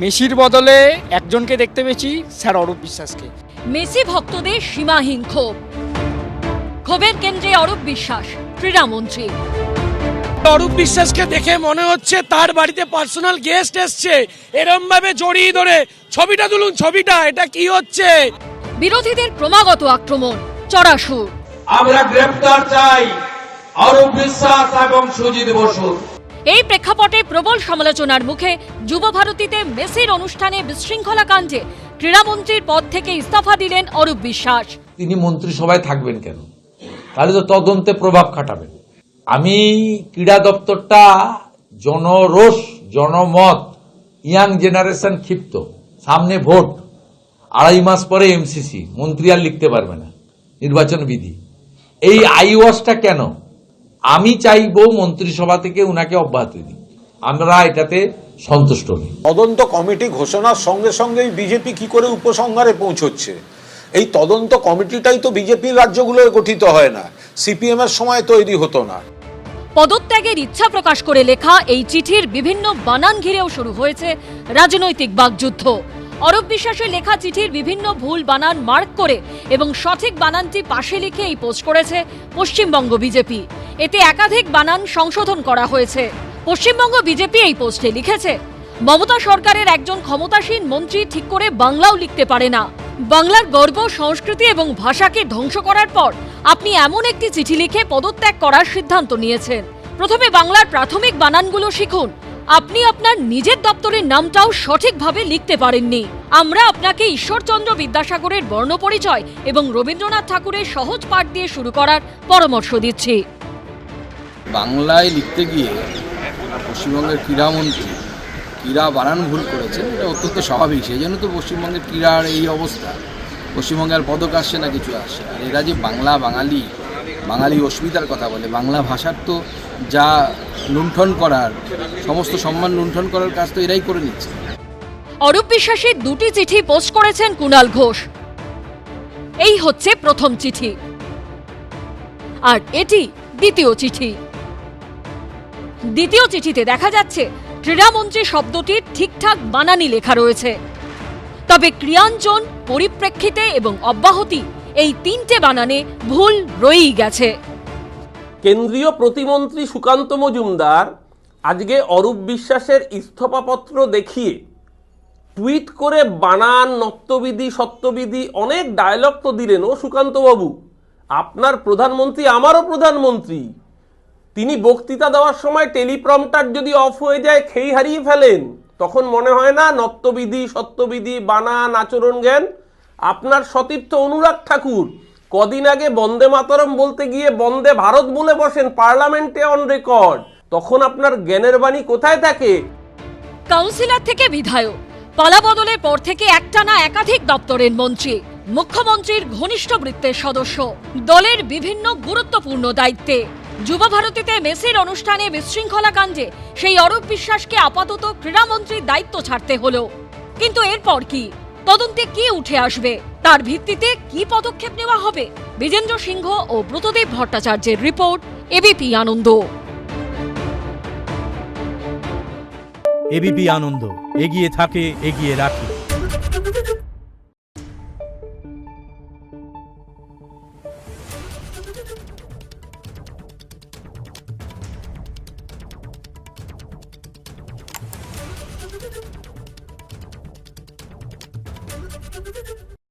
মেসির বদলে একজনকে দেখতে পেয়েছি, স্যার অরূপ বিশ্বাসকে। মেসি ভক্তদের সীমাহীন ক্ষোভ, ক্ষোভের কেন্দ্রে অরূপ বিশ্বাস ক্রীড়ামন্ত্রী। অরূপ বিশ্বাসকে দেখে মনে হচ্ছে তার বাড়িতে পার্সোনাল গেস্ট এসছে, এরম ভাবে জড়িয়ে ধরে ছবিটা তুলুন, ছবিটা, এটা কি হচ্ছে? বিরোধীদের ক্রমাগত আক্রমণ, চড়া সুর। আমরা গ্রেফতার চাই অরূপ বিশ্বাস এবং সুজিত বসু। এই প্রেক্ষাপটে প্রবল সমালোচনার মুখে যুব ভারতীতে মেসির অনুষ্ঠানে বিশৃঙ্খলা কাণ্ডে ক্রীড়ামন্ত্রীর পদ থেকে ইস্তফা দিলেন অরূপ বিশ্বাস। তিনি মন্ত্রিসভায় থাকবেন কেন? তাহলে তো তদন্তে প্রভাব খাটাবেন। আমি ক্রীড়া দপ্তরটা জনরোষ, জনমত, ইয়াং জেনারেশন ক্ষিপ্ত, সামনে ভোট, 2.5 মাস পরে এমসিসি, মন্ত্রী আর লিখতে পারবে না, নির্বাচন বিধি। এই আইওয়াসটা কেন? আমি চাইবো মন্ত্রিসভা থেকে উনাকে অব্যাহতি দিন, আমরা এটাতে সন্তুষ্ট নই। তদন্ত কমিটি ঘোষণার সঙ্গে সঙ্গেই বিজেপি কি করে উপসংহারে পৌঁছচ্ছে? এই তদন্ত কমিটিটাই তো বিজেপির রাজ্যগুলোয় গঠিত হয় না, সিপিএম এর সময় তৈরি হতো না। পদত্যাগের ইচ্ছা প্রকাশ করে লেখা এই চিঠির বিভিন্ন বানান ঘিরেও শুরু হয়েছে রাজনৈতিক বাকযুদ্ধ। অরূপ বিশ্বাসের লেখা চিঠির বিভিন্ন ভুল বানান মার্ক করে এবং সঠিক বানানটি পাশে লিখে এই পোস্ট করেছে পশ্চিমবঙ্গ বিজেপি। এতে একাধিক বানান সংশোধন করা হয়েছে। পশ্চিমবঙ্গ বিজেপি এই পোস্টে লিখেছে, মমতা সরকারের একজন ক্ষমতাসীন মন্ত্রী ঠিক করে বাংলাও লিখতে পারে না। বাংলার গর্ব, সংস্কৃতি এবং ভাষাকে ধ্বংস করার পর আপনি এমন একটি চিঠি লিখে পদত্যাগ করার সিদ্ধান্ত নিয়েছেন। প্রথমে বাংলার প্রাথমিক বানানগুলো শিখুন। আপনি আপনার নিজের দপ্তরের নামটাও সঠিকভাবে লিখতে পারেননি। আমরা আপনাকে ঈশ্বরচন্দ্র বিদ্যাসাগরের বর্ণপরিচয় এবং রবীন্দ্রনাথ ঠাকুরের সহজ পাঠ দিয়ে শুরু করার পরামর্শ দিচ্ছি। বাংলায় লিখতে গিয়ে পশ্চিমবঙ্গের ক্রীড়ামন্ত্রী ক্রীড়া বানান ভুল করেছেন, এটা অত্যন্ত স্বাভাবিক। সেই জন্য তো পশ্চিমবঙ্গের ক্রীড়ার এই অবস্থা। পশ্চিমবঙ্গে আর পদক আসছে না, কিছু আসছে। আর এরা যে বাঙালি অস্মিতার কথা বলে, বাংলা ভাষার তো যা লুণ্ঠন করার, সমস্ত সম্মান লুণ্ঠন করার কাজ তো এরাই করে নিচ্ছে। অরূপ বিশ্বাসের দুটি চিঠি পোস্ট করেছেন কুণাল ঘোষ। এই হচ্ছে প্রথম চিঠি, আর এটি দ্বিতীয় চিঠি। দ্বিতীয় চিঠিতে দেখা যাচ্ছে ক্রীড়ামন্ত্রী শব্দটির ঠিকঠাক বানানই লেখা রয়েছে, তবে ক্রিয়াঞ্জন, পরিপ্রেক্ষিতে এবং অব্যাহতি এই তিনটে বানানে ভুল রয়েই গেছে। কেন্দ্রীয় প্রতিমন্ত্রী সুকান্ত মজুমদার আজকে অরূপ বিশ্বাসের ইস্তফাপত্র দেখিয়ে টুইট করে বানান, নত্যবিধি, সত্যবিধি অনেক ডায়লগ তো দিলেন। ও সুকান্তবাবু, আপনার প্রধানমন্ত্রী আমারও প্রধানমন্ত্রী। তিনি বক্তৃতা দেওয়ার সময় টেলিপ্রম্পটার যদি অফ হয়ে যায়, খেই হারিয়ে ফেলেন, তখন মনে হয় না নত্যবিধি, সত্যবিধি, বানান, আচরণ জ্ঞান? আপনার সতীর্থ অনুরাগ ঠাকুর কদিন আগে বন্দে মাতরম বলতে গিয়ে বন্দে ভারত বলে বসেন পার্লামেন্টে অন রেকর্ড। তখন আপনার জ্ঞানের বাণী কোথায় থাকে? কাউন্সিলর থেকে বিধায়ক, পালাবদলের পর থেকে একটানা একাধিক দপ্তরের মন্ত্রী, মুখ্যমন্ত্রীর ঘনিষ্ঠ বৃত্তের সদস্য, দলের বিভিন্ন গুরুত্বপূর্ণ দায়িত্বে। যুব ভারতীতে মেসির অনুষ্ঠানে বিশৃঙ্খলা কাণ্ডে সেই অরূপ বিশ্বাসকে আপাতত ক্রীড়ামন্ত্রীর দায়িত্ব ছাড়তে হলো। কিন্তু এরপর কি? তদন্তে কি উঠে আসবে? তার ভিত্তিতে কি পদক্ষেপ নেওয়া হবে? বিজেন্দ্র সিংহ ও ব্রতদেব ভট্টাচার্যের রিপোর্ট, এবিপি আনন্দ। এবিপি আনন্দ, এগিয়ে থাকে, এগিয়ে রাখে।